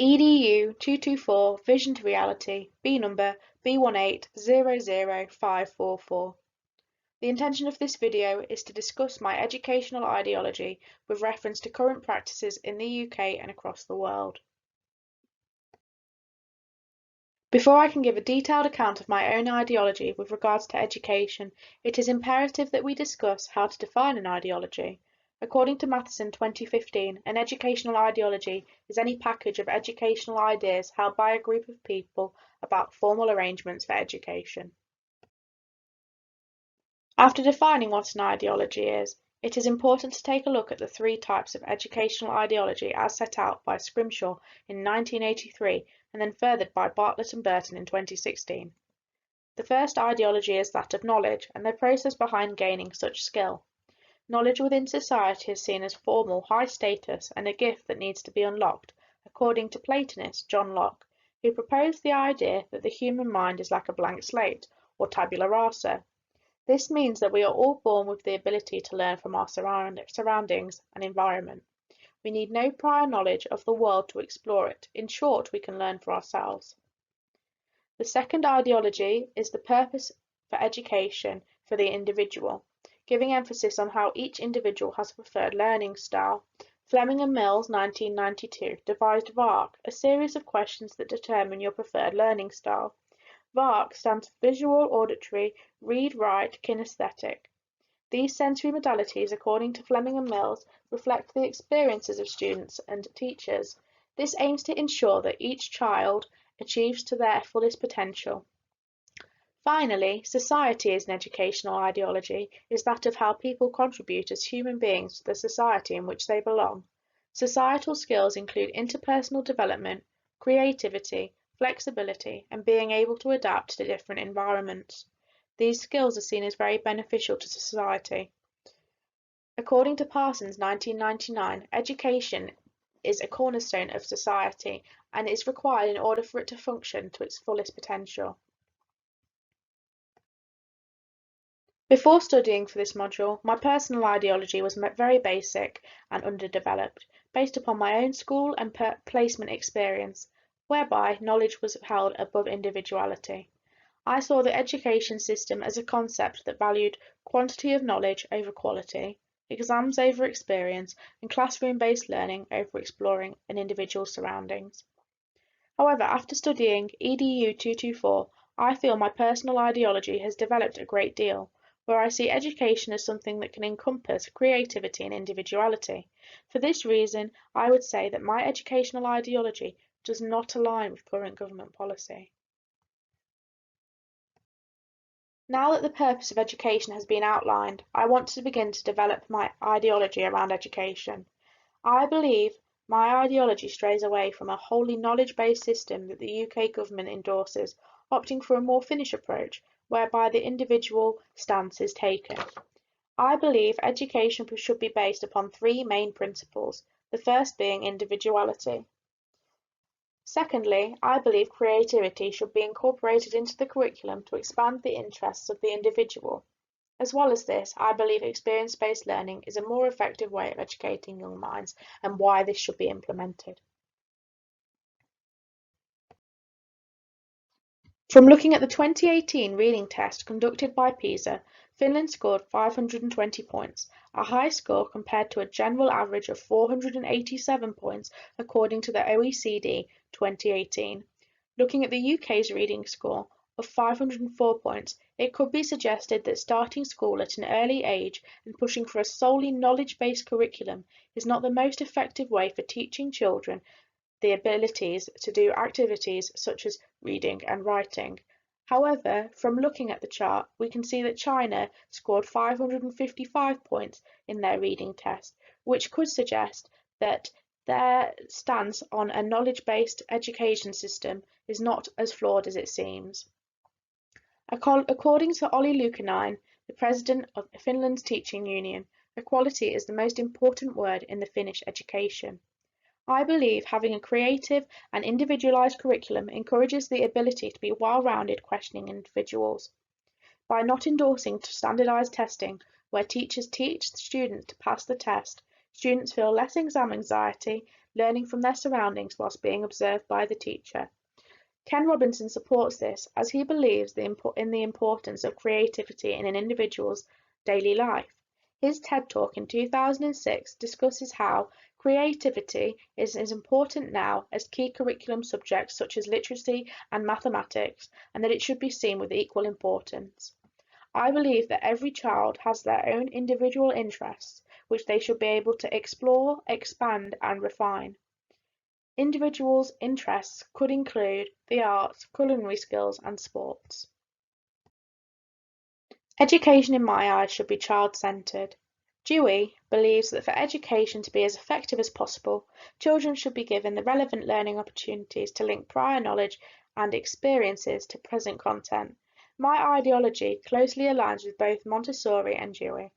EDU224 Vision to Reality, B number B1800544. The intention of this video is to discuss my educational ideology with reference to current practices in the UK and across the world. Before I can give a detailed account of my own ideology with regards to education, it is imperative that we discuss how to define an ideology. According to Matheson 2015, an educational ideology is any package of educational ideas held by a group of people about formal arrangements for education. After defining what an ideology is, it is important to take a look at the three types of educational ideology as set out by Scrimshaw in 1983 and then furthered by Bartlett and Burton in 2016. The first ideology is that of knowledge and the process behind gaining such skill. Knowledge within society is seen as formal, high status and a gift that needs to be unlocked, according to Platonist John Locke, who proposed the idea that the human mind is like a blank slate, or tabula rasa. This means that we are all born with the ability to learn from our surroundings and environment. We need no prior knowledge of the world to explore it. In short, we can learn for ourselves. The second ideology is the purpose for education for the individual, giving emphasis on how each individual has a preferred learning style. Fleming and Mills, 1992, devised VARK, a series of questions that determine your preferred learning style. VARK stands for Visual, Auditory, Read, Write, Kinesthetic. These sensory modalities, according to Fleming and Mills, reflect the experiences of students and teachers. This aims to ensure that each child achieves to their fullest potential. Finally, society as an educational ideology is that of how people contribute as human beings to the society in which they belong. Societal skills include interpersonal development, creativity, flexibility, and being able to adapt to different environments. These skills are seen as very beneficial to society. According to Parsons 1999, education is a cornerstone of society and is required in order for it to function to its fullest potential. Before studying for this module, my personal ideology was very basic and underdeveloped, based upon my own school and placement experience, whereby knowledge was held above individuality. I saw the education system as a concept that valued quantity of knowledge over quality, exams over experience, and classroom-based learning over exploring an individual's surroundings. However, after studying EDU224, I feel my personal ideology has developed a great deal, where I see education as something that can encompass creativity and individuality. For this reason, I would say that my educational ideology does not align with current government policy. Now that the purpose of education has been outlined, I want to begin to develop my ideology around education. I believe my ideology strays away from a wholly knowledge-based system that the UK government endorses, opting for a more Finnish approach, whereby the individual stance is taken. I believe education should be based upon three main principles, the first being individuality. Secondly, I believe creativity should be incorporated into the curriculum to expand the interests of the individual. As well as this, I believe experience-based learning is a more effective way of educating young minds and why this should be implemented. From looking at the 2018 reading test conducted by PISA, Finland scored 520 points, a high score compared to a general average of 487 points according to the OECD 2018. Looking at the UK's reading score of 504 points, it could be suggested that starting school at an early age and pushing for a solely knowledge-based curriculum is not the most effective way for teaching children the abilities to do activities such as reading and writing. However, from looking at the chart, we can see that China scored 555 points in their reading test, which could suggest that their stance on a knowledge-based education system is not as flawed as it seems. According to Olli Luukkonen, the president of Finland's teaching union, equality is the most important word in the Finnish education. I believe having a creative and individualised curriculum encourages the ability to be well-rounded questioning individuals. By not endorsing standardised testing, where teachers teach the student to pass the test, students feel less exam anxiety, learning from their surroundings whilst being observed by the teacher. Ken Robinson supports this as he believes in the importance of creativity in an individual's daily life. His TED Talk in 2006 discusses how creativity is as important now as key curriculum subjects such as literacy and mathematics, and that it should be seen with equal importance. I believe that every child has their own individual interests, which they should be able to explore, expand, and refine. Individuals' interests could include the arts, culinary skills, and sports. Education in my eyes should be child-centred. Dewey believes that for education to be as effective as possible, children should be given the relevant learning opportunities to link prior knowledge and experiences to present content. My ideology closely aligns with both Montessori and Dewey.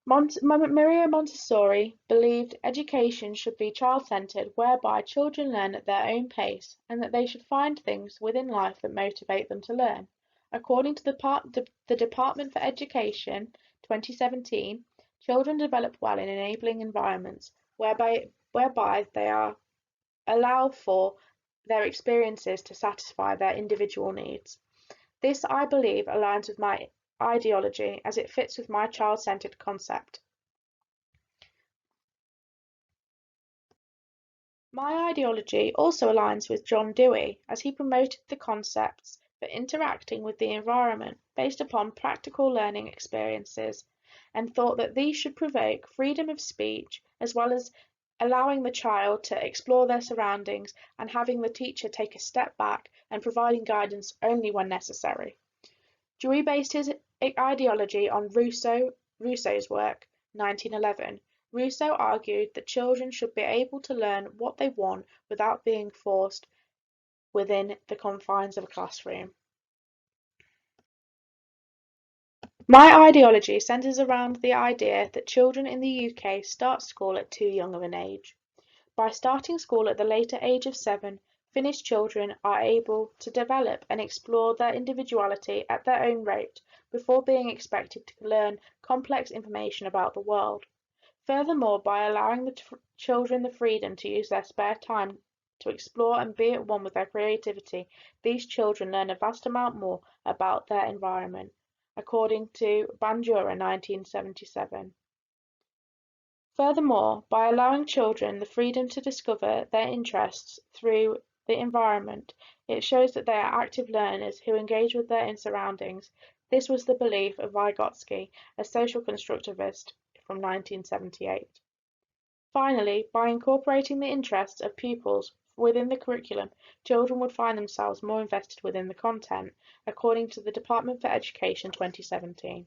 Maria Montessori believed education should be child-centred, whereby children learn at their own pace, and that they should find things within life that motivate them to learn. According to the Department for Education 2017, children develop well in enabling environments, whereby they are allowed for their experiences to satisfy their individual needs. This, I believe, aligns with my ideology as it fits with my child-centred concept. My ideology also aligns with John Dewey as he promoted the concepts for interacting with the environment based upon practical learning experiences and thought that these should provoke freedom of speech as well as allowing the child to explore their surroundings and having the teacher take a step back and providing guidance only when necessary. Dewey based his ideology on Rousseau's work, 1911. Rousseau argued that children should be able to learn what they want without being forced within the confines of a classroom. My ideology centres around the idea that children in the UK start school at too young of an age. By starting school at the later age of 7, Finnish children are able to develop and explore their individuality at their own rate before being expected to learn complex information about the world. Furthermore, by allowing the children the freedom to use their spare time to explore and be at one with their creativity, these children learn a vast amount more about their environment, according to Bandura 1977. Furthermore, by allowing children the freedom to discover their interests through the environment, it shows that they are active learners who engage with their surroundings. This was the belief of Vygotsky, a social constructivist from 1978. Finally, by incorporating the interests of pupils within the curriculum, children would find themselves more invested within the content, according to the Department for Education 2017.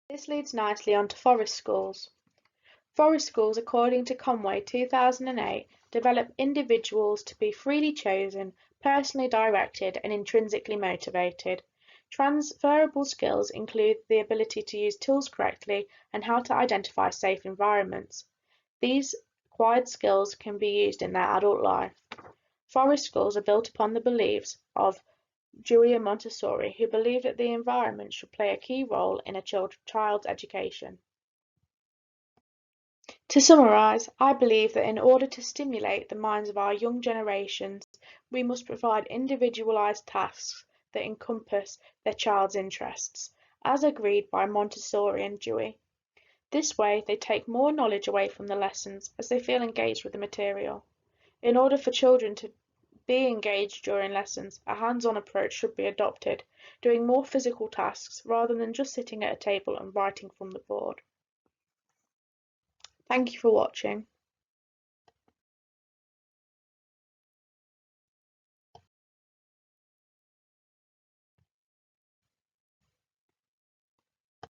This leads nicely on to forest schools. Forest schools, according to Conway 2008, develop individuals to be freely chosen, personally directed, and intrinsically motivated. Transferable skills include the ability to use tools correctly and how to identify safe environments. These acquired skills can be used in their adult life. Forest schools are built upon the beliefs of Dewey and Montessori, who believed that the environment should play a key role in a child's education. To summarise, I believe that in order to stimulate the minds of our young generations, we must provide individualised tasks that encompass their child's interests, as agreed by Montessori and Dewey. This way, they take more knowledge away from the lessons as they feel engaged with the material. In order for children to be engaged during lessons, a hands-on approach should be adopted, doing more physical tasks rather than just sitting at a table and writing from the board. Thank you for watching.